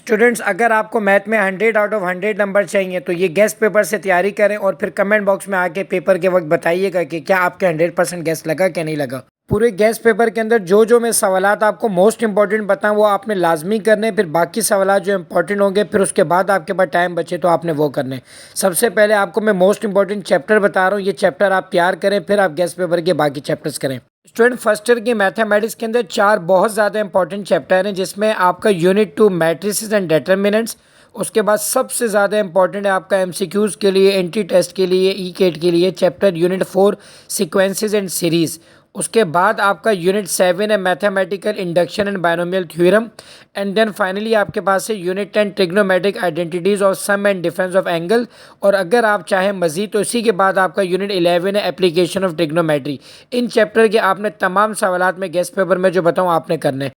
Students, अगर आपको math में 100 आउट ऑफ 100 नंबर चाहिए तो ये गेस्ट पेपर से तैयारी करें और फिर कमेंट बॉक्स में आके पेपर के वक्त बताइएगा कि क्या आपके 100% गेस्ट लगा क्या नहीं लगा। पूरे गेस्ट पेपर के अंदर जो जो मैं सवालात आपको मोस्ट इंपॉर्टेंट बताऊं वो आपने लाजमी करने, फिर बाकी सवालात जो इंपॉर्टेंट होंगे फिर उसके बाद आपके पास टाइम बचे तो आपने वो करने। सबसे पहले आपको मैं मोस्ट इंपॉर्टेंट चैप्टर बता रहा हूँ, ये चैप्टर आप तैयार करें, फिर आप गेस्ट पेपर के बाकी चैप्टर्स करें। स्टूडेंट, फर्स्ट ईयर की मैथमेटिक्स के अंदर 4 बहुत ज़्यादा इंपॉर्टेंट चैप्टर हैं, जिसमें आपका यूनिट 2 मैट्रिसेस एंड डिटरमिनेंट्स, उसके बाद सबसे ज़्यादा इंपॉर्टेंट है आपका एमसीक्यूज़ के लिए, एंटी टेस्ट के लिए, ई केट के लिए chapter unit 4 sequences and series. उसके बाद आपका यूनिट 7 है mathematical induction and binomial theorem. And then finally आपके पास है unit 10 trigonometric identities of sum and difference of angle. और अगर आप चाहें मजीद तो इसी के बाद आपका यूनिट 11 है application of trigonometry. In chapter के आपने तमाम सवालात में गेस्ट पेपर में जो बताऊँ आपने करने।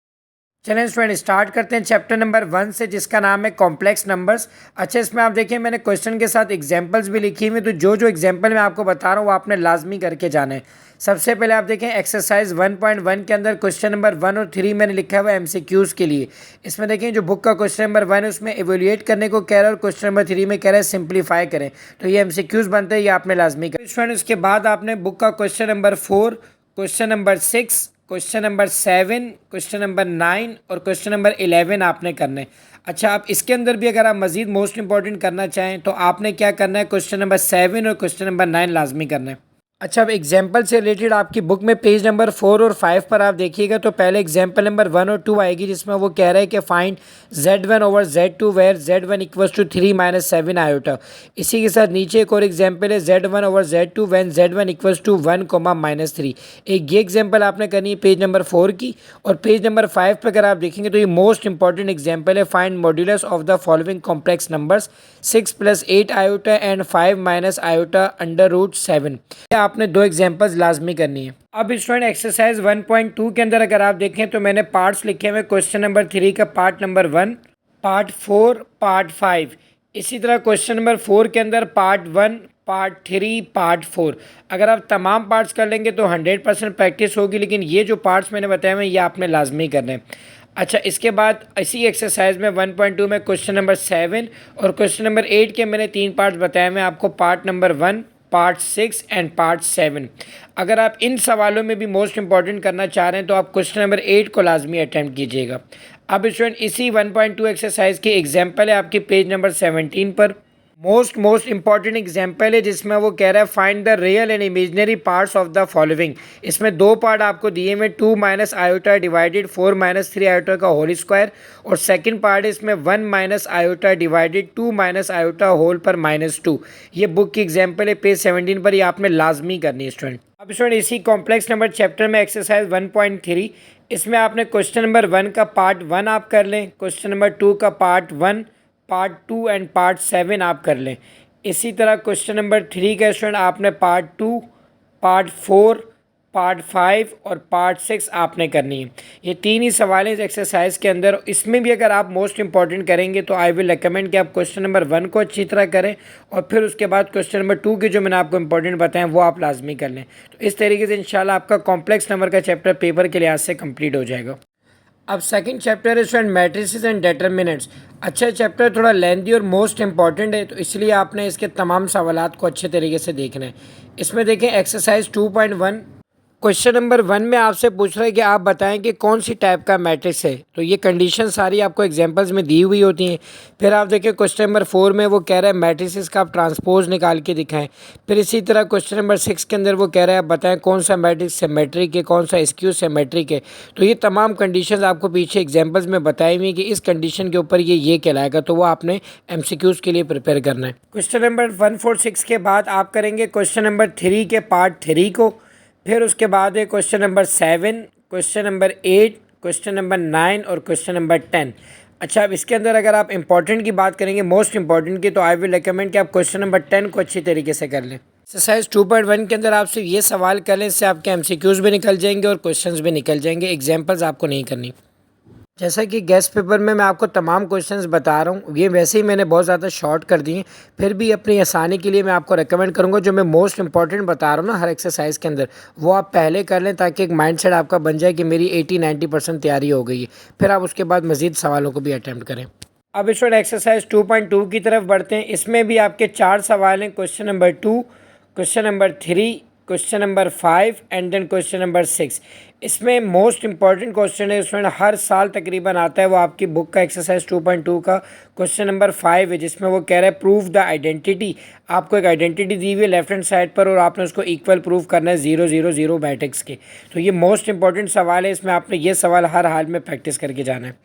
चलें स्टूडेंट, स्टार्ट करते हैं चैप्टर नंबर 1 से, जिसका नाम है कॉम्प्लेक्स नंबर्स। अच्छा, इसमें आप देखिए मैंने क्वेश्चन के साथ एग्जांपल्स भी लिखी हुई, तो जो जो एग्जांपल मैं आपको बता रहा हूँ वो आपने लाजमी करके जाना है। सबसे पहले आप देखें एक्सरसाइज 1.1 के अंदर क्वेश्चन नंबर 1 और 3 मैंने लिखा हुआ है एमसीक्यूज़ के लिए। इसमें देखें जो बुक का क्वेश्चन नंबर 1 है उसमें एवेल्यूएट करने को कह रहा है और क्वेश्चन नंबर 3 में कह रहा है सिंप्लीफाई करें, तो ये एमसीक्यूज़ बनते हैं, ये आपने लाजमी करें। स्टूडेंट, उसके बाद आपने बुक का question number 4, question number 6, question number 7, question number 9 और क्वेश्चन नंबर 11 आपने करने। अच्छा, आप इसके अंदर भी अगर आप मजीद मोस्ट इंपॉर्टेंट करना चाहें तो आपने क्या करना है, क्वेश्चन नंबर 7 और क्वेश्चन नंबर 9 लाजमी करना है। अच्छा, अब एग्जाम्पल से रिलेटेड आपकी बुक में पेज नंबर 4 और 5 पर आप देखिएगा तो पहले एग्जाम्पल नंबर 1 और 2 आएगी, जिसमें वो कह रहा है कि find Z1 over Z2 where Z1 equals to 3 - 7 iota. इसी के साथ नीचे एक और एग्जाम्पल है Z1 over Z2 when Z1 equals to 1, -3। एक ये एग्जाम्पल आपने करनी है पेज नंबर 4 की। और पेज नंबर 5 पर अगर आप देखेंगे तो ये मोस्ट इंपॉर्टेंट एग्जाम्पल है, find modulus of the following complex numbers 6 + 8 iota and 5 - iota √7। आपने 2 एग्जांपल्स लाजमी करनी है। अब स्टूडेंट, एक्सरसाइज 1.2 के अंदर अगर आप देखें तो मैंने पार्ट्स लिखे हुए, क्वेश्चन नंबर 3 का पार्ट नंबर 1, पार्ट 4, पार्ट 5। इसी तरह क्वेश्चन नंबर 4 के अंदर पार्ट 1, पार्ट 3, पार्ट 4। अगर आप तमाम पार्ट्स कर लेंगे तो 100% प्रैक्टिस होगी, लेकिन ये जो पार्ट्स मैंने बताए हुए ये आपने लाजमी करने हैं। अच्छा, इसके बाद इसी एक्सरसाइज में 1.2 में क्वेश्चन नंबर 7 और क्वेश्चन नंबर 8 के मैंने 3 पार्ट्स बताए हुए आपको, part number 1, part 6 and part 7। अगर आप इन सवालों में भी मोस्ट इंपॉर्टेंट करना चाह रहे हैं तो आप क्वेश्चन नंबर 8 को लाजमी अटैम्प्ट कीजिएगा। अब स्टूडेंट, इसी 1.2 एक्सरसाइज की एग्जाम्पल है आपकी पेज नंबर 17 पर। मोस्ट इंपॉर्टेंट एग्जाम्पल है जिसमें वो कह रहा है find the real and imaginary parts of the following. इसमें 2 पार्ट आपको दिए हुए, 2 - आयोटा डिवाइडेड 4 - 3 आयोटा का होल स्क्वायर, और सेकंड पार्ट इसमें 1 - आयोटा डिवाइडेड 2 - आयोटा होल पर -2। ये बुक की एग्जाम्पल है पेज 17 पर, ये आपने लाजमी करनी है स्टूडेंट। अब स्टूडेंट, इसी कॉम्प्लेक्स नंबर चैप्टर में एक्सरसाइज 1.3, इसमें आपने क्वेश्चन नंबर 1 का पार्ट 1 आप कर लें, क्वेश्चन नंबर 2 का पार्ट 1, पार्ट 2 एंड पार्ट 7 आप कर लें। इसी तरह क्वेश्चन नंबर 3 का स्टूडेंट आपने पार्ट 2, पार्ट 4, पार्ट 5 और पार्ट 6 आपने करनी है। ये 3 ही सवाल हैं इस एक्सरसाइज के अंदर। इसमें भी अगर आप मोस्ट इंपॉर्टेंट करेंगे तो आई विल रिकमेंड कि आप क्वेश्चन नंबर 1 को अच्छी तरह करें और फिर उसके बाद क्वेश्चन नंबर 2 के जो मैंने आपको इंपॉर्टेंट बताएं वो आप लाजमी कर लें। तो इस तरीके से इंशाल्लाह आपका कॉम्प्लेक्स नंबर का चैप्टर पेपर के लिहाज से कंप्लीट हो जाएगा। अब सेकंड चैप्टर है स्टूडेंट मैट्रिसेस एंड डिटरमिनेंट्स। अच्छा, चैप्टर थोड़ा लेंथी और मोस्ट इंपॉर्टेंट है, तो इसलिए आपने इसके तमाम सवालात को अच्छे तरीके से देखना है। इसमें देखें एक्सरसाइज 2.1, क्वेश्चन नंबर 1 में आपसे पूछ रहा है कि आप बताएं कि कौन सी टाइप का मैट्रिक्स है, तो ये कंडीशन सारी आपको एग्जांपल्स में दी हुई होती हैं। फिर आप देखें क्वेश्चन नंबर 4 में वो कह रहा है मैट्रिसेस का आप ट्रांसपोज निकाल के दिखाएं। फिर इसी तरह क्वेश्चन नंबर 6 के अंदर वो कह रहा है आप बताएं कौन सा मैट्रिक्स सिमेट्रिक है, कौन सा स्क्यू सिमेट्रिक है। तो ये तमाम कंडीशंस आपको पीछे एग्जाम्पल्स में बताई हुई हैं कि इस कंडीशन के ऊपर ये कहलाएगा, तो वो आपने MCQs के लिए प्रिपेयर करना है। क्वेश्चन नंबर 146 के बाद आप करेंगे क्वेश्चन नंबर 3 के पार्ट 3 को, फिर उसके बाद है question number 7, question number 8, question number 9 और क्वेश्चन नंबर 10। अच्छा, अब इसके अंदर अगर आप इंपॉर्टेंट की बात करेंगे, मोस्ट इंपॉर्टेंट की, तो आई विल रिकमेंड कि आप क्वेश्चन नंबर 10 को अच्छी तरीके से कर लें। एक्सरसाइज 2.1 के अंदर आप सिर्फ ये सवाल कर लें, इससे आपके MCQs भी निकल जाएंगे और क्वेश्चंस भी निकल जाएंगे, एग्जाम्पल्स आपको नहीं करनी। जैसा कि गेस्ट पेपर में मैं आपको तमाम क्वेश्चंस बता रहा हूँ, ये वैसे ही मैंने बहुत ज़्यादा शॉर्ट कर दिए, फिर भी अपनी आसानी के लिए मैं आपको रेकमेंड करूँगा जो मैं मोस्ट इंपॉर्टेंट बता रहा हूँ ना हर एक्सरसाइज के अंदर, वो आप पहले कर लें ताकि एक माइंडसेट आपका बन जाए कि मेरी 80-90% तैयारी हो गई है। फिर आप उसके बाद मज़ीद सवालों को भी अटैम्प्ट करें। अब इस वक्त एक्सरसाइज 2.2 की तरफ बढ़ते हैं। इसमें भी आपके 4 सवाल हैं। Question number 2, question number 3, question number 5 and then question number 6। इसमें मोस्ट इंपॉर्टेंट क्वेश्चन है, इसमें हर साल तकरीबन आता है, वो आपकी बुक का एक्सरसाइज 2.2 का क्वेश्चन नंबर 5 है, जिसमें वो कह रहा है प्रूव द आइडेंटिटी। आपको एक आइडेंटिटी दी हुई है लेफ्ट हैंड साइड पर और आपने उसको इक्वल प्रूव करना है 0 0 0 मैट्रिक्स के। तो ये मोस्ट इंपॉर्टेंट सवाल है, इसमें आपने ये सवाल हर हाल में प्रैक्टिस करके जाना है।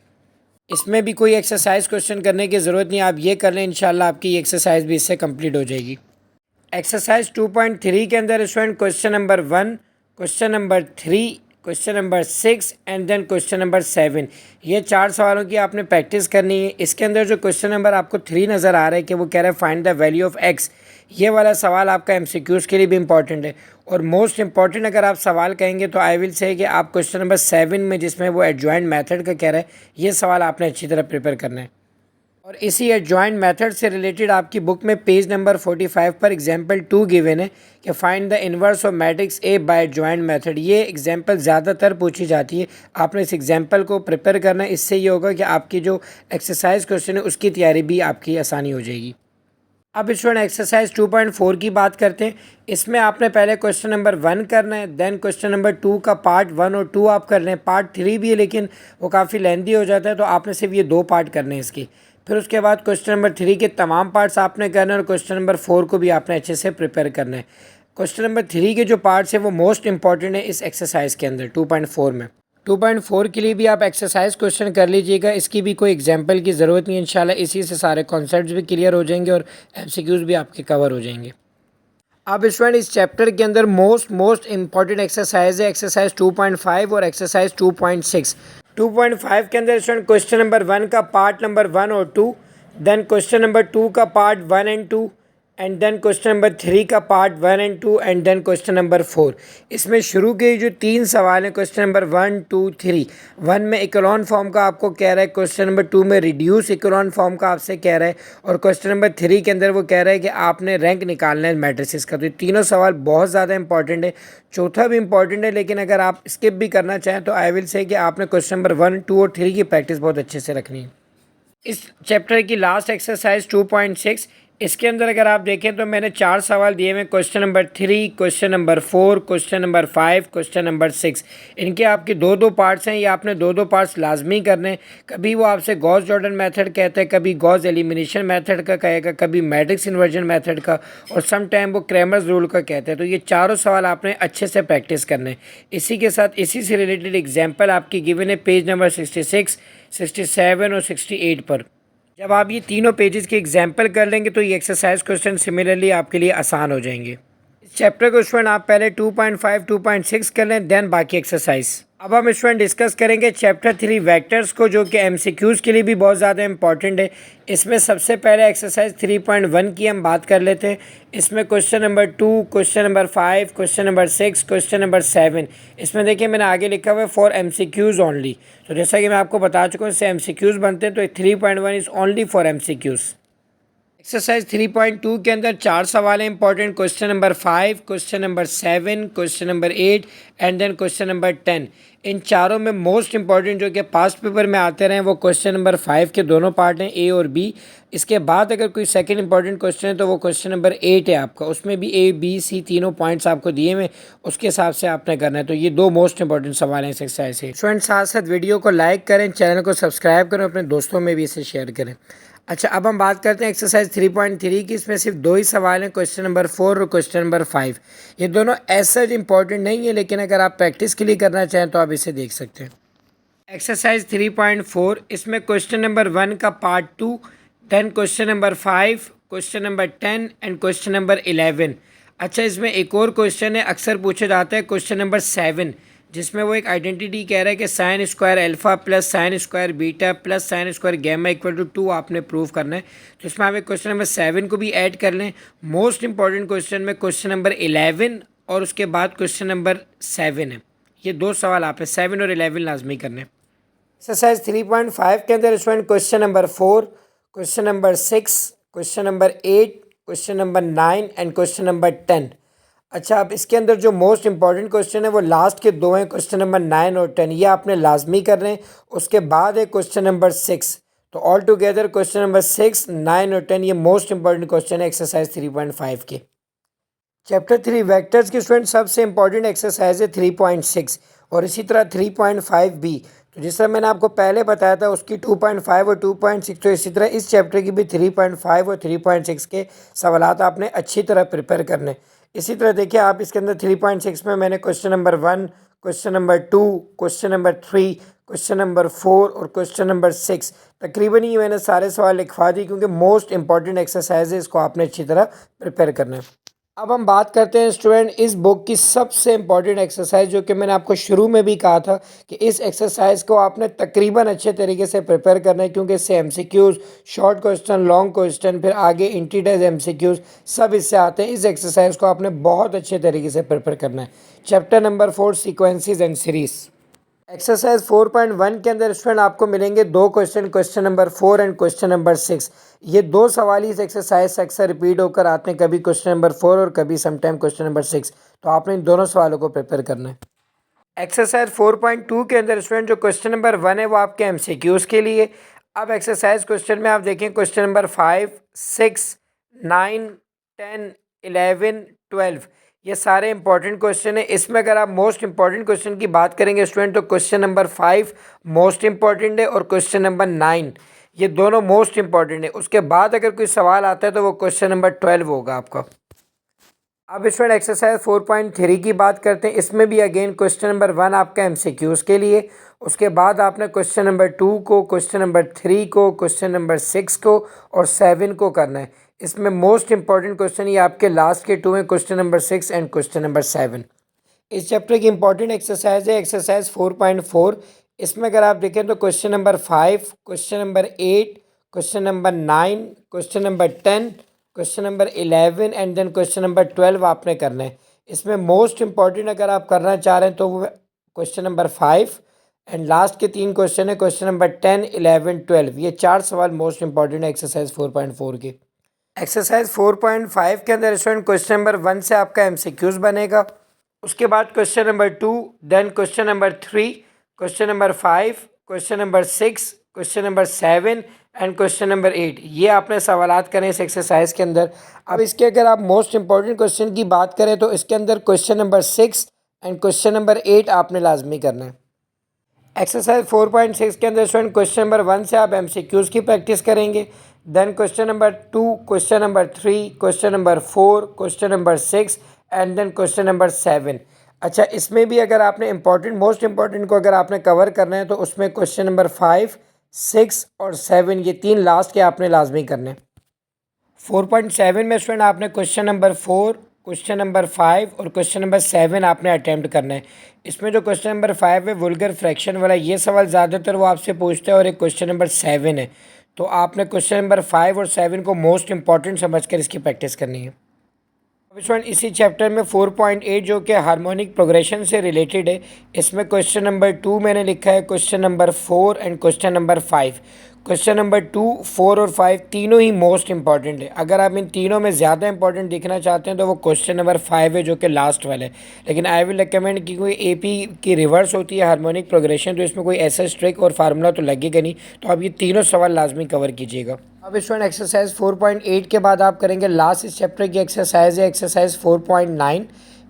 इसमें भी कोई एक्सरसाइज क्वेश्चन करने की ज़रूरत नहीं, आप ये कर लें, इंशाल्लाह आपकी एक्सरसाइज भी इससे कंप्लीट हो जाएगी। एक्सरसाइज 2.3 के अंदर student question number 1, question number 3, question number 6 and then question number 7, ये 4 सवालों की आपने प्रैक्टिस करनी है। इसके अंदर जो क्वेश्चन नंबर आपको 3 नज़र आ रहा है कि वो कह रहा है find the value of x, ये वाला सवाल आपका एमसीक्यूज़ के लिए भी इंपॉर्टेंट है। और मोस्ट इंपॉर्टेंट अगर आप सवाल कहेंगे तो आई विल से कि आप क्वेश्चन नंबर 7 में, जिसमें वो एडजॉइंट मेथड का कह रहा है, ये सवाल आपने अच्छी तरह प्रिपेयर करना है। और इसी एडजॉइंट मेथड से रिलेटेड आपकी बुक में पेज नंबर 45 पर एग्जाम्पल 2 गिवन है कि find the inverse of matrix A by adjoint method. ये एग्जाम्पल ज़्यादातर पूछी जाती है, आपने इस एग्जाम्पल को प्रिपेयर करना है। इससे ये होगा कि आपकी जो एक्सरसाइज क्वेश्चन है उसकी तैयारी भी आपकी आसानी हो जाएगी। अब इस एक्सरसाइज 2.4 की बात करते हैं। इसमें आपने पहले क्वेश्चन नंबर 1 करना है, देन क्वेश्चन नंबर 2 का पार्ट 1 और 2 आप कर लें। पार्ट 3 भी है लेकिन वो काफ़ी लेंथी हो जाता है, तो आपने सिर्फ ये 2 पार्ट करने हैं इसके। फिर उसके बाद क्वेश्चन नंबर 3 के तमाम पार्ट्स आपने करने और क्वेश्चन नंबर 4 को भी आपने अच्छे से प्रिपेयर करना है। क्वेश्चन नंबर 3 के जो पार्ट्स हैं वो मोस्ट इंपॉर्टेंट है इस एक्सरसाइज के अंदर 2.4 में। 2.4 के लिए भी आप एक्सरसाइज क्वेश्चन कर लीजिएगा, इसकी भी कोई एग्जाम्पल की ज़रूरत नहीं है, इंशाल्लाह इसी से सारे कॉन्सेप्ट्स भी क्लियर हो जाएंगे और एमसीक्यूज़ भी आपके कवर हो जाएंगे। अब इस चैप्टर के अंदर मोस्ट इंपॉर्टेंट एक्सरसाइज है एक्सरसाइज 2.5 और एक्सरसाइज 2.6। 2.5 के अंदर स्टूडेंट क्वेश्चन नंबर 1 का पार्ट नंबर 1 और 2, देन क्वेश्चन नंबर 2 का part 1 and 2 and then question number 3 का part 1 and 2 and then question number 4। इसमें शुरू के जो 3 सवाल हैं क्वेश्चन नंबर 1 2 3, 1 में इकोलॉन फॉर्म का आपको कह रहा है, क्वेश्चन नंबर 2 में रिड्यूस इकोलॉन फॉर्म का आपसे कह रहा है और क्वेश्चन नंबर 3 के अंदर वो कह रहा है कि आपने रैंक निकालना है मैट्रिसेस का। तो ये तीनों सवाल बहुत ज़्यादा इंपॉर्टेंट है, चौथा भी इंपॉर्टेंट है, लेकिन अगर आप स्किप भी करना चाहें तो आई विल से कि आपने क्वेश्चन नंबर 1 2 और 3 की प्रैक्टिस बहुत अच्छे से रखनी है। इस चैप्टर की लास्ट एक्सरसाइज 2.6, इसके अंदर अगर आप देखें तो मैंने 4 सवाल दिए हुए, question number 3, question number 4, question number 5, question number 6। इनके आपके 2-2 पार्ट्स हैं, ये आपने 2-2 पार्ट्स लाजमी करने। कभी वो आपसे गॉस जॉर्डन मेथड कहता है, कभी गॉस एलिमिनेशन मेथड का कहेगा, कभी मैट्रिक्स इन्वर्जन मेथड का, और सम टाइम वो क्रैमर्स रूल का कहता है। तो ये चारों सवाल आपने अच्छे से प्रैक्टिस करने। इसी के साथ इसी से रिलेटेड एग्जाम्पल आपकी गिवन है पेज नंबर 66, 67 और 68 पर। जब आप ये तीनों पेजेस के एग्जाम्पल कर लेंगे तो ये एक्सरसाइज क्वेश्चन सिमिलरली आपके लिए आसान हो जाएंगे। इस चैप्टर को स्टूडेंट आप पहले 2.5 2.6 कर लें, देन बाकी एक्सरसाइज। अब हम स्टूडेंट डिस्कस करेंगे चैप्टर 3 वेक्टर्स को, जो कि एमसीक्यूज़ के लिए भी बहुत ज़्यादा इंपॉर्टेंट है। इसमें सबसे पहले एक्सरसाइज 3.1 की हम बात कर लेते हैं। इसमें question number 2, question number 5, question number 6, question number 7। इसमें देखिए मैंने आगे लिखा हुआ है फॉर एमसीक्यूज़ ओनली। तो जैसा कि मैं आपको बता चुका हूँ इससे एमसीक्यूज़ बनते हैं, तो 3.1 is only for MCQs. Exercise 3.2 के अंदर 4 सवाल हैं important, question number 5, question number 7, question number 8 and then question number 10। इन चारों में मोस्ट इंपॉर्टेंट जो कि पास्ट पेपर में आते रहे वो क्वेश्चन नंबर 5 के दोनों पार्ट हैं, ए और बी। इसके बाद अगर कोई सेकंड इंपॉर्टेंट क्वेश्चन है तो वो क्वेश्चन नंबर 8 है आपका, उसमें भी ए बी सी तीनों पॉइंट्स आपको दिए हुए, उसके हिसाब से आपने करना है। तो ये 2 मोस्ट इंपॉर्टेंट सवाल हैं इस एक्सरसाइज से। स्टूडेंट साथ साथ वीडियो को लाइक करें, चैनल को सब्सक्राइब करें, अपने दोस्तों में भी इसे शेयर करें। अच्छा, अब हम बात करते हैं एक्सरसाइज 3.3 की। इसमें सिर्फ 2 ही सवाल हैं, क्वेश्चन नंबर 4 और क्वेश्चन नंबर 5। ये दोनों ऐसा इंपॉर्टेंट नहीं है, लेकिन अगर आप प्रैक्टिस के लिए करना चाहें तो आप इसे देख सकते हैं। एक्सरसाइज 3.4, इसमें क्वेश्चन नंबर 1 का part 2, then question number 5, question number 10 and question number 11। अच्छा, इसमें एक और क्वेश्चन है, अक्सर पूछा जाता है, क्वेश्चन नंबर 7, जिसमें वो एक आइडेंटिटी कह रहा है कि sine square alpha plus sine square beta plus sine square gamma equal to 2 आपने प्रूव करना है। तो इसमें आप एक क्वेश्चन नंबर 7 को भी ऐड कर लें। मोस्ट इंपॉर्टेंट क्वेश्चन में क्वेश्चन नंबर 11 और उसके बाद क्वेश्चन नंबर 7 है। ये 2 सवाल आपने 7 और 11 लाजमी करने। एक्सरसाइज 3.5 के अंदर student question number 4, question number 6, question number 8, question number 9 and question number 10। अच्छा, अब इसके अंदर जो मोस्ट इंपॉर्टेंट क्वेश्चन है वो लास्ट के 2 हैं, क्वेश्चन नंबर 9 और 10, ये आपने लाजमी कर रहे हैं। उसके बाद है क्वेश्चन नंबर 6। तो ऑल टुगेदर क्वेश्चन नंबर 6, 9 और 10 ये मोस्ट इंपॉर्टेंट क्वेश्चन है एक्सरसाइज 3.5 के। चैप्टर 3 वेक्टर्स की स्टूडेंट सबसे इंपॉर्टेंट एक्सरसाइज है 3.6 और इसी तरह 3.5 भी। तो जिस तरह मैंने आपको पहले बताया था उसकी 2.5 और 2.6, तो इसी तरह इस चैप्टर की भी 3.5 और 3.6 के सवालात आपने अच्छी तरह प्रिपेयर करने। इसी तरह देखिए आप इसके अंदर 3.6 में मैंने question number 1, question number 2, question number 3, question number 4 और क्वेश्चन नंबर 6 तकरीबन ही मैंने सारे सवाल लिखवा दी, क्योंकि मोस्ट इंपॉर्टेंट एक्सरसाइज है, इसको आपने अच्छी तरह प्रिपेयर करना है। अब हम बात करते हैं स्टूडेंट इस बुक की सबसे इम्पॉर्टेंट एक्सरसाइज, जो कि मैंने आपको शुरू में भी कहा था कि इस एक्सरसाइज को आपने तकरीबन अच्छे तरीके से प्रिपेयर करना है, क्योंकि इससे MCQs, short question, long question, फिर आगे इंटीटेस्ट एमसीक्यूज सब इससे आते हैं। इस एक्सरसाइज को आपने बहुत अच्छे तरीके से प्रिपेयर करना है। Chapter number 4 sequences and series. Exercise 4.1 के अंदर स्टूडेंट आपको मिलेंगे दो question, question number 4 and question number 6। ये दो सवाल ही इस एक्सरसाइज से अक्सर रिपीट होकर आते हैं, कभी क्वेश्चन नंबर 4 और कभी समटाइम क्वेश्चन नंबर 6। तो आपने इन दोनों सवालों को प्रिपेयर करना है। एक्सरसाइज 4.2 के अंदर स्टूडेंट जो क्वेश्चन नंबर 1 है वो आपके एमसीक्यूज के लिए। अब एक्सरसाइज क्वेश्चन में आप देखें क्वेश्चन नंबर 5, 6, 9, 10, 11, 12 ये सारे इंपॉर्टेंट क्वेश्चन है। इसमें अगर आप मोस्ट इंपॉर्टेंट क्वेश्चन की बात करेंगे स्टूडेंट तो क्वेश्चन नंबर 5 मोस्ट इंपॉर्टेंट है और क्वेश्चन नंबर 9 ये दोनों मोस्ट इंपॉर्टेंट है। उसके बाद अगर कोई सवाल आता है तो वो क्वेश्चन नंबर 12 होगा आपका। अब स्टूडेंट एक्सरसाइज 4.3 की बात करते हैं। इसमें भी अगेन क्वेश्चन नंबर 1 आपका एमसीक्यूज के लिए। उसके बाद आपने क्वेश्चन नंबर 2 को, क्वेश्चन नंबर 3 को, क्वेश्चन नंबर 6 को और 7 को करना है। इसमें मोस्ट इंपॉर्टेंट क्वेश्चन ये आपके लास्ट के 2 हैं, question number 6 and question number 7। इस चैप्टर की इंपॉर्टेंट एक्सरसाइज है एक्सरसाइज 4.4। इसमें अगर आप देखें तो question number 5, question number 8, question number 9, question number 10, question number 11 and then question number 12 आपने करना है। इसमें मोस्ट इंपॉर्टेंट अगर आप करना चाह रहे हैं तो वो क्वेश्चन नंबर 5 एंड लास्ट के 3 क्वेश्चन है क्वेश्चन नंबर 10, 11, 12। ये 4 सवाल मोस्ट इंपॉर्टेंट है एक्सरसाइज 4.4 के। एक्सरसाइज 4.5 के अंदर स्टूडेंट क्वेश्चन नंबर 1 से आपका एमसीक्यूज बनेगा। उसके बाद question number 2, then question number 3, question number 5, question number 6, question number 7 and question number 8 ये आपने सवालात करें इस एक्सरसाइज के अंदर। अब इसके अगर आप मोस्ट इंपॉर्टेंट क्वेश्चन की बात करें तो इसके अंदर question number 6 and question number 8 आपने लाजमी करना है। एक्सरसाइज 4.6 के अंदर स्टूडेंट क्वेश्चन नंबर 1 से आप एमसीक्यूज की प्रैक्टिस करेंगे। Then question number 2, question number 3, question number 4, question number 6 and then question number 7। अच्छा, इसमें भी अगर आपने इंपॉर्टेंट मोस्ट इंपॉर्टेंट को अगर आपने कवर करना है तो उसमें क्वेश्चन नंबर 5, 6 और 7 ये 3 लास्ट के आपने लाजमी करने। 4.7 में स्टूडेंट आपने क्वेश्चन नंबर 4, क्वेश्चन नंबर 5 और क्वेश्चन नंबर 7 आपने अटैम्प्ट करना है। इसमें जो क्वेश्चन नंबर 5 है वुल्गर फ्रैक्शन वाला, ये सवाल ज़्यादातर वो आपसे पूछते हैं, और एक क्वेश्चन नंबर 7 है। तो आपने क्वेश्चन नंबर 5 और 7 को मोस्ट इंपॉर्टेंट समझकर इसकी प्रैक्टिस करनी है। अब स्टूडेंट इसी चैप्टर में 4.8 जो कि हार्मोनिक प्रोग्रेशन से रिलेटेड है, इसमें क्वेश्चन नंबर 2 मैंने लिखा है, question number 4 and question number 5। Question number 2, 4 और 5 तीनों ही मोस्ट इंपॉर्टेंट है। अगर आप इन तीनों में ज़्यादा इंपॉर्टेंट दिखना चाहते हैं तो वो क्वेश्चन नंबर 5 है जो कि लास्ट वाला है। लेकिन आई विल रिकमेंड कि कोई एपी की रिवर्स होती है हार्मोनिक प्रोग्रेशन, तो इसमें कोई ऐसा ट्रिक और फार्मूला तो लगेगा नहीं, तो आप ये तीनों सवाल लाजमी कवर कीजिएगा। अब स्टूडेंट एक्सरसाइज 4.8 के बाद आप करेंगे लास्ट इस चैप्टर की एक्सरसाइज है एक्सरसाइज 4.9।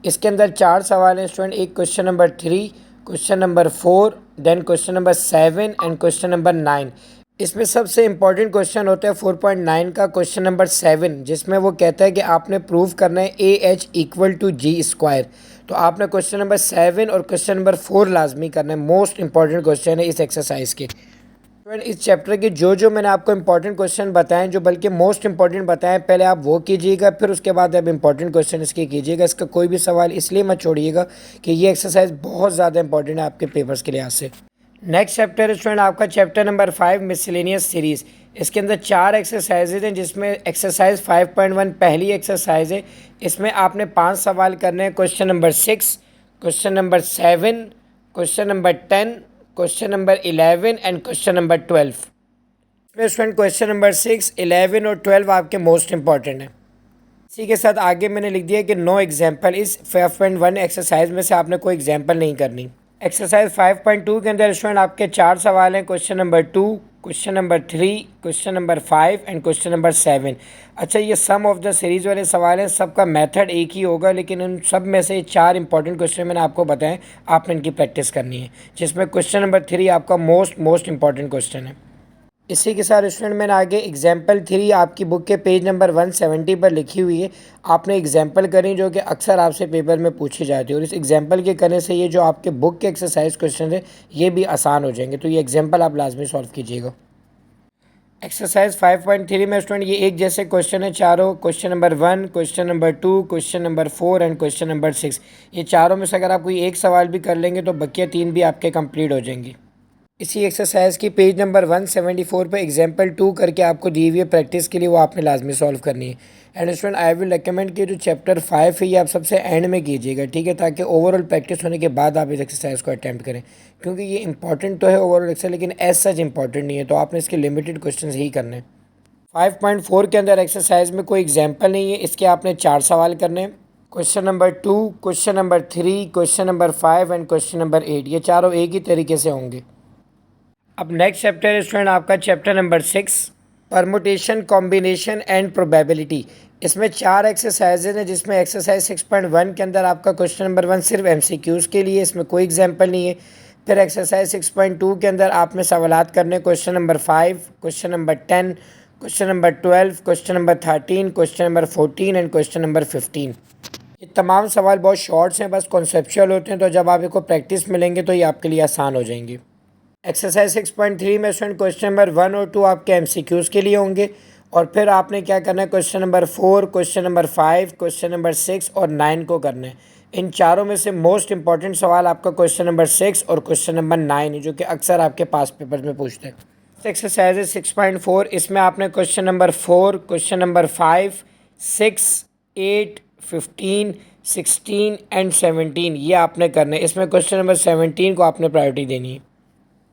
इसके अंदर 4 सवाल हैं स्टूडेंट, एक question number 3, question number 4, then question number 7 and question number 9। इसमें सबसे इंपॉर्टेंट क्वेश्चन होता है 4.9 का क्वेश्चन नंबर 7, जिसमें वो कहता है कि आपने प्रूव करना है AH इक्वल टू G²। तो आपने क्वेश्चन नंबर 7 और क्वेश्चन नंबर 4 लाजमी करना है, मोस्ट इंपॉर्टेंट क्वेश्चन है इस एक्सरसाइज के। इस चैप्टर के जो मैंने आपको इंपॉर्टेंट क्वेश्चन बताएं, जो बल्कि मोस्ट इंपॉर्टेंट बताएं, पहले आप वो कीजिएगा, फिर उसके बाद आप इंपॉर्टेंट क्वेश्चन इसके कीजिएगा। इसका कोई भी सवाल इसलिए मत छोड़िएगा कि ये एक्सरसाइज बहुत ज़्यादा इंपॉर्टेंट है आपके पेपर्स के लिहाज से। नेक्स्ट चैप्टर स्टूडेंट आपका चैप्टर नंबर 5 मिसलेनियस सीरीज़। इसके अंदर 4 एक्सरसाइजेज हैं, जिसमें एक्सरसाइज 5.1 पहली एक्सरसाइज है। इसमें आपने 5 सवाल करने हैं, question number 6, question number 7, question number 10, question number 11 and question number 12। इसमें स्टूडेंट क्वेश्चन नंबर 6, 11 और 12 आपके मोस्ट इंपॉर्टेंट हैं। इसी के साथ आगे मैंने लिख दिया कि नो एग्जाम्पल, इस 5.1 एक्सरसाइज में से आपने कोई एग्जाम्पल नहीं करनी। एक्सरसाइज 5.2 के अंदर स्टूडेंट आपके 4 सवाल हैं। Question number 2, question number 3, question number 5 and question number 7। अच्छा, ये सम ऑफ द सीरीज़ वाले सवाल हैं। सबका मेथड एक ही होगा, लेकिन उन सब में से 4 इंपॉर्टेंट क्वेश्चन मैंने आपको बताएं, आपने इनकी प्रैक्टिस करनी है, जिसमें क्वेश्चन नंबर 3 आपका मोस्ट इंपॉर्टेंट क्वेश्चन है। इसी के साथ स्टूडेंट मैंने आगे एग्जाम्पल 3 आपकी बुक के पेज नंबर 170 पर लिखी हुई है। आपने एग्जाम्पल करी जो कि अक्सर आपसे पेपर में पूछी जाती है, और इस एग्जाम्पल के करने से ये जो आपके बुक के एक्सरसाइज क्वेश्चन है ये भी आसान हो जाएंगे। तो ये एग्जाम्पल आप लाजमी सॉल्व कीजिएगा। एक्सरसाइज 5.3 में स्टूडेंट ये एक जैसे क्वेश्चन है चारों। Question number 1, question number 2, question number 4 and question number 6। ये चारों में से अगर आप कोई एक सवाल भी कर लेंगे तो बकिया 3 भी आपके कंप्लीट हो जाएंगी। इसी एक्सरसाइज की पेज नंबर 174 पर एग्जाम्पल 2 करके आपको दी हुई है प्रैक्टिस के लिए, वो आपने लाजमी सॉल्व करनी है। And student I will recommend कि जो चैप्टर 5 है ये आप सबसे एंड में कीजिएगा, ठीक है, ताकि ओवरऑल प्रैक्टिस होने के बाद आप इस एक्सरसाइज को अटैम्प्ट करें, क्योंकि ये इंपॉर्टेंट तो है ओवरऑल एक्सरसाइज, लेकिन एज सच इंपॉर्टेंट नहीं है, तो आपने इसके लिमिटेड क्वेश्चन ही करने हैं। 5.4 के अंदर एक्सरसाइज में कोई एग्जाम्पल नहीं है, इसके आपने 4 सवाल करने हैं। Question number 2, question number 3, question number 5 and question number 8, ये चारों एक ही तरीके से होंगे। अब नेक्स्ट चैप्टर स्टूडेंट आपका chapter number 6, permutation, combination and probability. इसमें 4 एक्सरसाइजेज हैं, जिसमें एक्सरसाइज 6.1 के अंदर आपका क्वेश्चन नंबर 1 सिर्फ MCQs के लिए, इसमें कोई एग्जाम्पल नहीं है। फिर एक्सरसाइज 6.2 के अंदर आपने सवालात करने question number 5, question number 10, question number 12, question number 13, question number 14 and question number 15। ये तमाम सवाल बहुत शॉर्ट्स हैं, बस कॉन्सेप्चुअल होते हैं, तो जब आप इनको प्रैक्टिस मिलेंगे तो ये आपके लिए आसान हो जाएंगी। एक्सरसाइज 6.3 में स्टूडेंट क्वेश्चन नंबर 1 और 2 आपके MCQs के लिए होंगे, और फिर आपने क्या करना है, question number 4, question number 5, question number 6 और 9 को करना है। इन चारों में से मोस्ट इंपॉर्टेंट सवाल आपका क्वेश्चन नंबर 6 और क्वेश्चन नंबर 9 है, जो कि अक्सर आपके पास पेपर में पूछते हैं। एक्सरसाइज 6.4, इसमें आपने question number 4, question number 5, 6, 8, 15, 16 and 17 ये आपने करने। इसमें क्वेश्चन नंबर 17 को आपने प्रायोरिटी देनी है।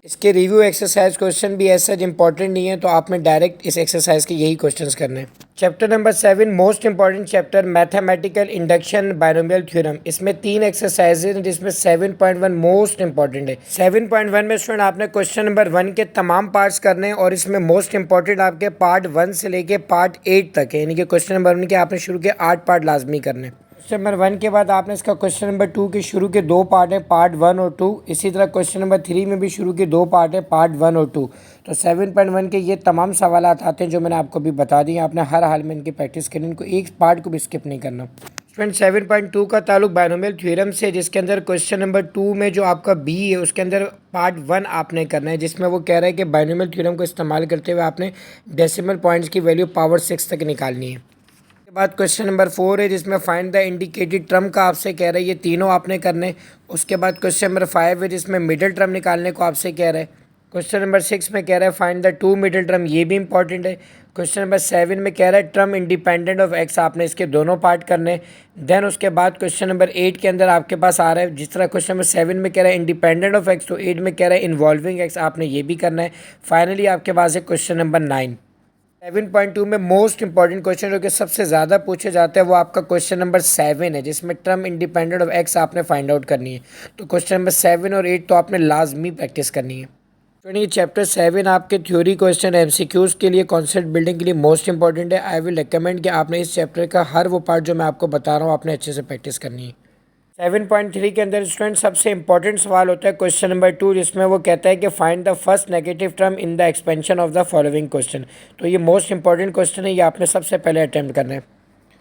इसके रिव्यू एक्सरसाइज क्वेश्चन भी ऐसा इंपॉर्टेंट नहीं है, तो आपने डायरेक्ट इस एक्सरसाइज के यही क्वेश्चंस करने हैं। Chapter number 7 most important chapter, mathematical induction binomial theorem. इसमें 3 एक्सरसाइजेज हैं, जिसमें 7.1 मोस्ट इंपॉर्टेंट है। 7.1 में स्टूडेंट आपने क्वेश्चन नंबर 1 के तमाम पार्ट्स करने हैं, और इसमें मोस्ट इंपॉर्टेंट आपके पार्ट 1 से लेके पार्ट 8 तक है, यानी कि क्वेश्चन नंबर 1 के आपने शुरू के 8 पार्ट लाजमी करने। क्वेश्चन नंबर 1 के बाद आपने इसका क्वेश्चन नंबर 2 के शुरू के 2 पार्ट हैं, पार्ट 1 और 2। इसी तरह क्वेश्चन नंबर 3 में भी शुरू के 2 पार्ट हैं, पार्ट 1 और 2। तो 7.1 के ये तमाम सवाल आते हैं जो मैंने आपको भी बता दिए। आपने हर हाल में इनकी प्रैक्टिस करनी, इनको एक पार्ट को भी स्किप नहीं करना। स्टूडेंट 7.2 का ताल्लुक बाइनोमियल थ्योरम से, जिसके अंदर क्वेश्चन नंबर 2 में जो आपका बी है उसके अंदर पार्ट 1 आपने करना है, जिसमें वो कह रहा है कि बाइनोमियल थ्योरम को इस्तेमाल करते हुए आपने डेसिमल पॉइंट्स की वैल्यू पावर 6 तक निकालनी है। के बाद क्वेश्चन नंबर 4 है, जिसमें फाइंड द इंडिकेटेड टर्म का आपसे कह रहा है, ये तीनों आपने करने। उसके बाद क्वेश्चन नंबर 5 है, जिसमें मिडिल टर्म निकालने को आपसे कह रहा है। क्वेश्चन नंबर 6 में कह रहा है फाइंड द 2 मिडिल टर्म, ये भी इंपॉर्टेंट है। क्वेश्चन नंबर 7 में कह रहा है टर्म इंडिपेंडेंट ऑफ एक्स, आपने इसके दोनों पार्ट करने। देन उसके बाद क्वेश्चन नंबर 8 के अंदर आपके पास आ रहा है, जिस तरह क्वेश्चन नंबर 7 में कह रहा है इंडिपेंडेंट ऑफ एक्स, तो 8 में कह रहा है इन्वॉल्विंग एक्स, आपने ये भी करना है। फाइनली आपके पास है क्वेश्चन नंबर 9। 7.2 में मोस्ट इंपॉर्टेंट क्वेश्चन जो कि सबसे ज़्यादा पूछे जाते हैं वो आपका क्वेश्चन नंबर 7 है, जिसमें टर्म इंडिपेंडेंट ऑफ एक्स आपने फाइंड आउट करनी है। तो क्वेश्चन नंबर 7 और 8 तो आपने लाजमी प्रैक्टिस करनी है। तो ये चैप्टर 7 आपके थ्योरी क्वेश्चन MCQs के लिए, कॉन्सेप्ट बिल्डिंग के लिए मोस्ट इंपॉर्टेंट है। आई विल रिकमेंड कि आपने इस चैप्टर का हर वो पार्ट जो मैं आपको बता रहा हूँ आपने अच्छे से प्रैक्टिस करनी है। 7.3 के अंदर स्टूडेंट सबसे इंपॉर्टेंट सवाल होता है क्वेश्चन नंबर 2, जिसमें वो कहता है कि find the first negative term in the expansion of the following question. तो ये मोस्ट इंपॉर्टेंट क्वेश्चन है, ये आपने सबसे पहले अटैम्प्ट करना है।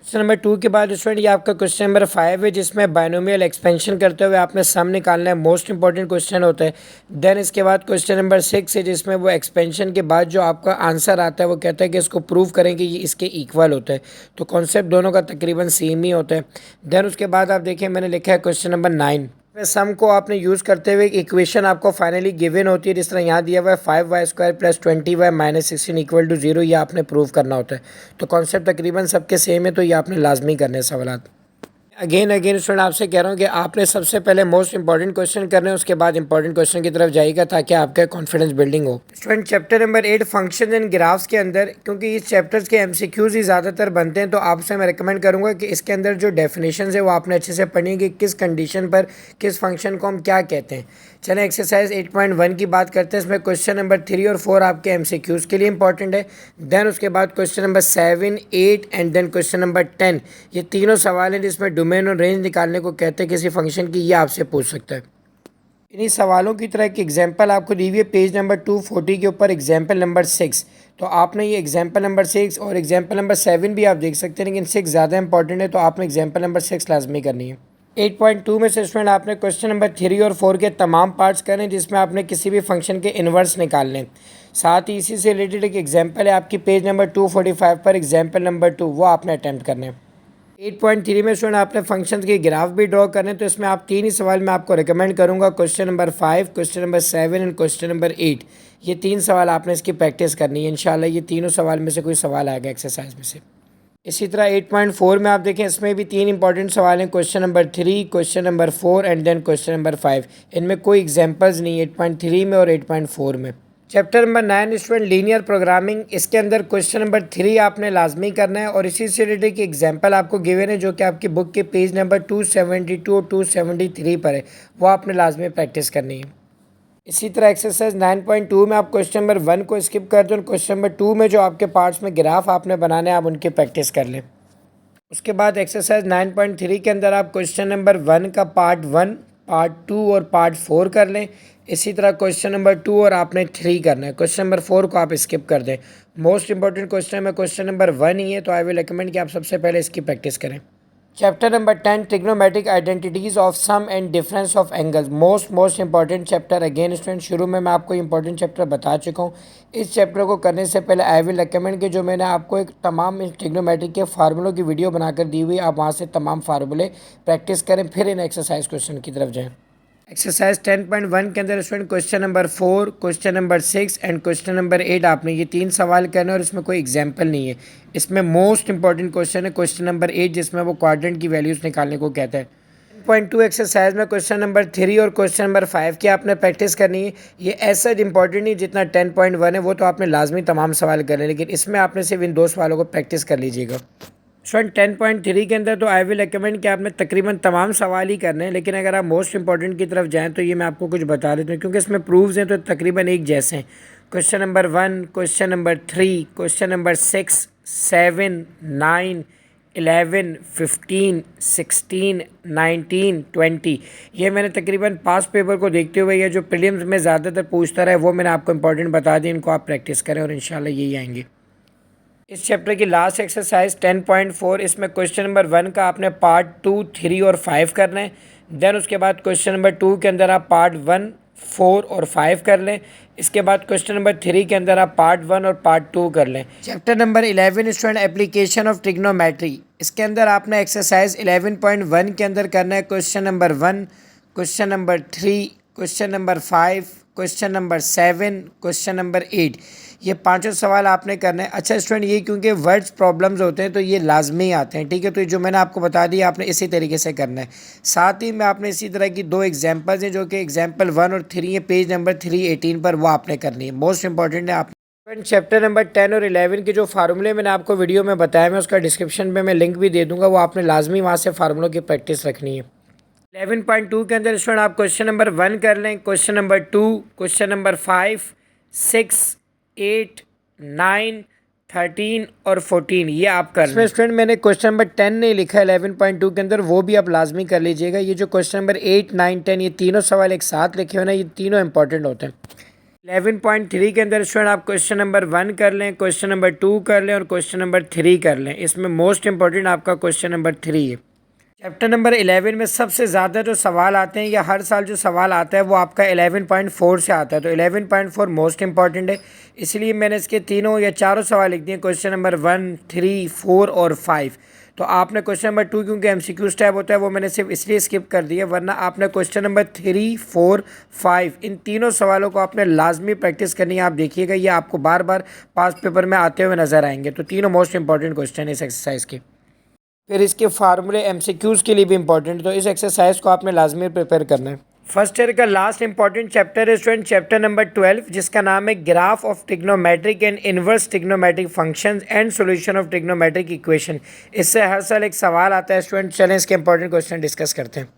क्वेश्चन नंबर 2 के बाद स्टूडेंट ये आपका क्वेश्चन नंबर 5 है, जिसमें बाइनोमियल एक्सपेंशन करते हुए आपने सम निकालना है, मोस्ट इंपॉर्टेंट क्वेश्चन होता है। देन इसके बाद क्वेश्चन नंबर 6 है, जिसमें वो एक्सपेंशन के बाद जो आपका आंसर आता है वो कहता है कि इसको प्रूव करें कि ये इसके इक्वल होता है। तो कॉन्सेप्ट दोनों का तकरीबन सेम ही होता है। देन उसके बाद आप देखिए मैंने लिखा है क्वेश्चन नंबर 9। सम को आपने यूज़ करते हुए इक्वेशन आपको फाइनली गिवन होती है, जिस तरह यहाँ दिया हुआ है 5y² + 20y - 16 = 0, ये आपने प्रूव करना होता है। तो कॉन्सेप्ट तकरीबन सबके सेम है, तो ये आपने लाजमी करने सवाल। अगेन अगेन स्टूडेंट आपसे कह रहा हूँ कि आपने सबसे पहले मोस्ट इंपॉर्टेंट क्वेश्चन करने हैं, उसके बाद इंपॉर्टेंट क्वेश्चन की तरफ जाइएगा ताकि आपका कॉन्फिडेंस बिल्डिंग हो। Student chapter number 8 function and graphs के अंदर, क्योंकि इस चैप्टर्स के एमसीक्यूज ही ज़्यादातर बनते हैं, तो आपसे मैं रिकमेंड करूँगा कि इसके अंदर जो डेफिनेशन है वो आपने अच्छे से पढ़नी है कि किस कंडीशन पर किस फंक्शन को हम क्या कहते हैं। चलें एक्सरसाइज 8.1 की बात करते हैं। इसमें क्वेश्चन नंबर 3 और 4 आपके एमसीक्यूज के लिए इंपॉर्टेंट है। देन उसके बाद question number 7, 8 and then question number 10, ये तीनों सवाल हैं जिसमें डोमेन और रेंज निकालने को कहते हैं किसी फंक्शन की, ये आपसे पूछ सकता है। इन्हीं सवालों की तरह एक एग्जाम्पल आपको दी हुई है पेज नंबर 240 के ऊपर, एग्जाम्पल नंबर 6। तो आपने ये एग्जाम्पल नंबर 6 और एग्जाम्पल नंबर 7 भी आप देख सकते हैं, लेकिन 6 ज़्यादा इंपॉर्टेंट है, तो आपने एग्जाम्पल नंबर 6 लाजमी करनी है। 8.2 में से स्टूडेंट आपने क्वेश्चन नंबर 3 और 4 के तमाम पार्ट्स करें जिसमें आपने किसी भी फंक्शन के इन्वर्स निकाल लें। साथ ही इसी से रिलेटेड एक एग्जाम्पल है आपकी पेज नंबर 245 पर, एग्जाम्पल नंबर 2, वो आपने अटैम्प्ट करना है। 8.3 में स्टूडेंट आपने फंक्शंस के ग्राफ भी ड्रॉ करने, तो इसमें आप तीन ही सवाल मैं आपको रिकमेंड करूंगा, question number 5, question number 7 and question number 8। ये तीन सवाल आपने इसकी प्रैक्टिस करनी है। इंशाल्लाह ये तीनों सवाल में से कोई सवाल आएगा एक्सरसाइज में से। इसी तरह 8.4 में आप देखें, इसमें भी तीन इंपॉर्टेंट सवाल हैं, question number 3, question number 4 and then question number 5। इनमें कोई एग्जाम्पल्स नहीं है 8.3 में और 8.4 में। Chapter number 9 student linear programming, इसके अंदर क्वेश्चन नंबर 3 आपने लाजमी करना है और इसी से रिलेटेड की एग्जांपल आपको गिवन है जो कि आपकी बुक के पेज नंबर 272 और 273 पर है, वो आपने लाजमी प्रैक्टिस करनी है। इसी तरह एक्सरसाइज 9.2 में आप क्वेश्चन नंबर 1 को स्किप कर दें, क्वेश्चन नंबर 2 में जो आपके पार्ट्स में ग्राफ आपने बनाने हैं आप उनकी प्रैक्टिस कर लें। उसके बाद एक्सरसाइज 9.3 के अंदर आप क्वेश्चन नंबर 1 का पार्ट 1, पार्ट 2 और पार्ट 4 कर लें। इसी तरह क्वेश्चन नंबर 2 और आपने 3 करना है। क्वेश्चन नंबर 4 को आप स्किप कर दें। मोस्ट इंपॉर्टेंट क्वेश्चन में क्वेश्चन नंबर 1 ही है, तो आई विल रिकमेंड कि आप सबसे पहले इसकी प्रैक्टिस करें। Chapter number 10 trigonometric identities of sum and difference of angles, most important chapter. Again student शुरू में मैं आपको इंपॉर्टेंट चैप्टर बता चुका हूँ। इस चैप्टर को करने से पहले आई विल रिकमेंड कि जो मैंने आपको एक तमाम ट्रिग्नोमेट्रिक के फार्मूलों की वीडियो बनाकर दी हुई, आप वहाँ से तमाम फार्मूले प्रैक्टिस करें, फिर इन एक्सरसाइज क्वेश्चन की तरफ जाएँ। एक्सरसाइज 10.1 के अंदर student question number 4, question number 6 and question number 8 आपने ये तीन सवाल करने और इसमें कोई एग्जाम्पल नहीं है। इसमें मोस्ट इंपॉर्टेंट क्वेश्चन है क्वेश्चन नंबर 8 जिसमें वो क्वाड्रेंट की वैल्यूज़ निकालने को कहता है। 10.2 एक्सरसाइज में क्वेश्चन नंबर 3 और क्वेश्चन नंबर 5 की आपने प्रैक्टिस करनी है। ये ऐसा इंपॉर्टेंट नहीं जितना 10.1 है, वो तो आपने लाजमी तमाम सवाल करने, लेकिन इसमें आपने सिर्फ इन दो सवालों को प्रैक्टिस कर लीजिएगा। स्टूडेंट 10.3 के अंदर तो आई विल रिकमेंड कि आपने तकरीबन तमाम सवाल ही करने हैं, लेकिन अगर आप मोस्ट इंपॉर्टेंट की तरफ जाएं तो ये मैं आपको कुछ बता देता हूँ क्योंकि इसमें प्रूफ्स हैं तो तकरीबन एक जैसे हैं। Question number 1, question number 3, question number 6, 7, 9, 11, 15, 16, 19, 20, ये मैंने तकरीबन पास पेपर को देखते हुए ये जो प्रीलिम्स में ज़्यादातर पूछता रहा है वो मैंने आपको इंपॉर्टेंट बता दी, इनको आप प्रैक्टिस करें और इंशाल्लाह यही आएंगे। इस चैप्टर की लास्ट एक्सरसाइज 10.4, इसमें क्वेश्चन नंबर 1 का आपने पार्ट 2, 3 और 5 करना है। देन उसके बाद क्वेश्चन नंबर 2 के अंदर आप पार्ट 1, 4 और 5 कर लें। इसके बाद क्वेश्चन नंबर 3 के अंदर आप पार्ट 1 और पार्ट 2 कर लें। Chapter number 11 student application of trigonometry, इसके अंदर आपने एक्सरसाइज 11.1 के अंदर करना है question number 1, question number 3, question number 5, question number 7, question number 8, ये पांचों सवाल आपने करना है। अच्छा स्टूडेंट ये क्योंकि वर्ड्स प्रॉब्लम्स होते हैं तो ये लाजमी आते हैं, ठीक है, तो जो मैंने आपको बता दिया आपने इसी तरीके से करना है। साथ ही में आपने इसी तरह की दो एग्जांपल्स हैं जो कि एग्जांपल 1 और 3 है, पेज नंबर 318 पर, वो आपने करनी है। मोस्ट इंपॉर्टेंट है। आप चैप्टर नंबर 10 और 11 के जो फार्मूले मैंने आपको वीडियो में बताया, मैं उसका डिस्क्रिप्शन में मैं लिंक भी दे दूँगा, वो आपने लाजमी वहाँ से फार्मूलों की प्रैक्टिस रखनी है। 11.2 के अंदर स्टूडेंट आप क्वेश्चन नंबर 1 कर लें, क्वेश्चन नंबर 2, क्वेश्चन नंबर 5, 6, 8, 9, 13 और 14, ये आप कर लें। स्टूडेंट मैंने क्वेश्चन नंबर 10 नहीं लिखा है 11.2 के अंदर, वो भी आप लाजमी कर लीजिएगा। ये जो क्वेश्चन नंबर 8, 9, 10 ये तीनों सवाल एक साथ लिखे हुए ना, ये तीनों इंपॉर्टेंट होते हैं। 11.3 के अंदर स्टूडेंट आप क्वेश्चन नंबर 1 कर लें, क्वेश्चन नंबर 2 कर लें और क्वेश्चन नंबर 3 कर लें। इसमें मोस्ट इंपॉर्टेंट आपका क्वेश्चन नंबर 3 है। चैप्टर नंबर 11 में सबसे ज़्यादा जो सवाल आते हैं या हर साल जो सवाल आता है वो आपका 11.4 से आता है, तो 11.4 मोस्ट इंपॉर्टेंट है, इसलिए मैंने इसके तीनों या चारों सवाल लिख दिए, क्वेश्चन नंबर 1, 3, 4 और 5। तो आपने क्वेश्चन नंबर 2 क्योंकि MCQ टाइप होता है वो मैंने सिर्फ इसलिए स्किप कर दिया, वरना आपने क्वेश्चन नंबर 3, 4, 5 इन तीनों सवालों को आपने लाजमी प्रैक्टिस करनी है। आप देखिएगा ये आपको बार बार पास पेपर में आते हुए नजर आएंगे, तो तीनों मोस्ट इंपॉर्टेंट क्वेश्चन है इस एक्सरसाइज के। फिर इसके फार्मूले एमसीक्यूज़ के लिए भी इंपॉर्टेंट है, तो इस एक्सरसाइज को आपने लाजमी प्रिपेयर करना है। फर्स्ट ईयर का लास्ट इंपॉर्टेंट चैप्टर है स्टूडेंट चैप्टर नंबर 12, जिसका नाम है graph of trigonometric and inverse trigonometric functions and solution of trigonometric equation. इससे हर साल एक सवाल आता है स्टूडेंट, चलें इसके इंपॉर्टेंट क्वेश्चन डिस्कस करते हैं।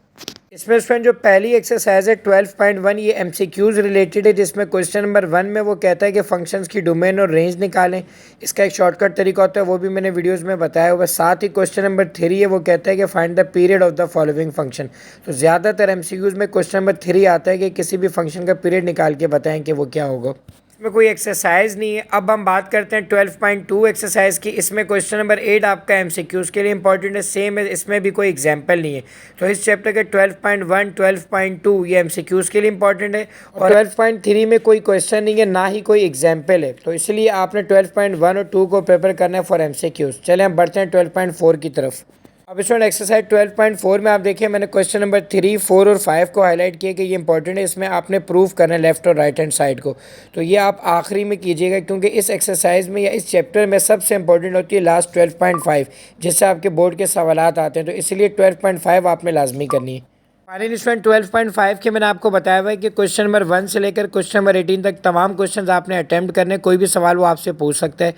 इसमें स्टूडेंट जो पहली एक्सरसाइज है 12.1 ये एमसीक्यूज़ रिलेटेड है, जिसमें क्वेश्चन नंबर 1 में वो कहता है कि फंक्शंस की डोमेन और रेंज निकालें। इसका एक शॉर्टकट तरीका होता है, वो भी मैंने वीडियोस में बताया हुआ। साथ ही क्वेश्चन नंबर 3 है, वो कहता है कि find the period of the following function. तो ज़्यादातर एमसीक्यूज़ में क्वेश्चन नंबर 3 आता है कि किसी भी फंक्शन का पीरियड निकाल के बताएं कि वो क्या होगा। इसमें कोई एक्सरसाइज नहीं है। अब हम बात करते हैं 12.2 एक्सरसाइज की। इसमें क्वेश्चन नंबर 8 आपका एमसीक्यूज़ के लिए इंपॉर्टेंट है, सेम है, इसमें भी कोई एग्जाम्पल नहीं है। तो इस चैप्टर के 12.1 12.2 ये एमसीक्यूज़ के लिए इंपॉर्टेंट है, और 12.3 में कोई क्वेश्चन नहीं है, ना ही कोई एग्जाम्पल है। तो इसलिए आपने 12.1 और 2 को प्रिपेयर करना है फॉर एमसीक्यूज़। चलें हम बढ़ते हैं 12.4 की तरफ। अब इसमें एक्सरसाइज 12.4 में आप देखिए मैंने क्वेश्चन नंबर 3, 4 और 5 को हाईलाइट किया कि ये इंपॉर्टेंट है। इसमें आपने प्रूफ करना है लेफ्ट और राइट हैंड साइड को। तो ये आप आखिरी में कीजिएगा, क्योंकि इस एक्सरसाइज में या इस चैप्टर में सबसे इंपॉर्टेंट होती है लास्ट 12.5, जिससे आपके बोर्ड के सवालात आते हैं। तो इसलिए 12.5 आपने लाजमी करनी है। फाइनली स्टूडेंट 12.5 के मैंने आपको बताया हुआ है कि क्वेश्चन नंबर 1 से लेकर क्वेश्चन नंबर 18 तक तमाम क्वेश्चन आपने अटैम्प्ट करने, कोई भी सवाल वो आपसे पूछ सकता है।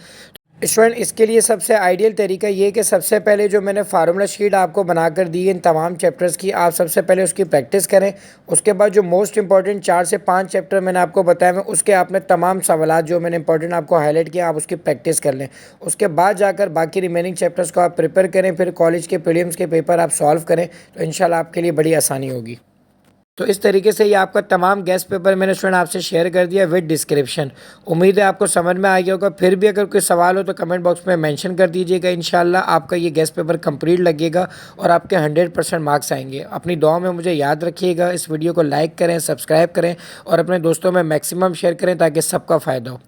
स्टूडेंट इसके लिए सबसे आइडियल तरीका ये कि सबसे पहले जो मैंने फार्मूला शीट आपको बनाकर दी है इन तमाम चैप्टर्स की, आप सबसे पहले उसकी प्रैक्टिस करें। उसके बाद जो मोस्ट इंपॉर्टेंट 4 से 5 चैप्टर मैंने आपको बताया मैं उसके आपने तमाम सवालात जो मैंने इंपॉर्टेंट आपको हाईलाइट किया आप उसकी प्रैक्टिस कर लें। उसके बाद जाकर बाकी रिमेनिंग चैप्टर्स को आप प्रिपेयर करें, फिर कॉलेज के प्रीलिम्स के पेपर आप सॉल्व करें, तो इंशाल्लाह आपके लिए बड़ी आसानी होगी। तो इस तरीके से ये आपका तमाम गेस्ट पेपर मैंने स्टूडेंट आपसे शेयर कर दिया विद डिस्क्रिप्शन। उम्मीद है आपको समझ में आ गया होगा। फिर भी अगर कोई सवाल हो तो कमेंट बॉक्स में मेंशन कर दीजिएगा। इंशाल्लाह आपका ये गेस्ट पेपर कंप्लीट लगेगा और आपके 100% मार्क्स आएंगे। अपनी दुआ में मुझे याद रखिएगा। इस वीडियो को लाइक करें, सब्सक्राइब करें और अपने दोस्तों में मैक्सिमम शेयर करें ताकि सबका फ़ायदा हो।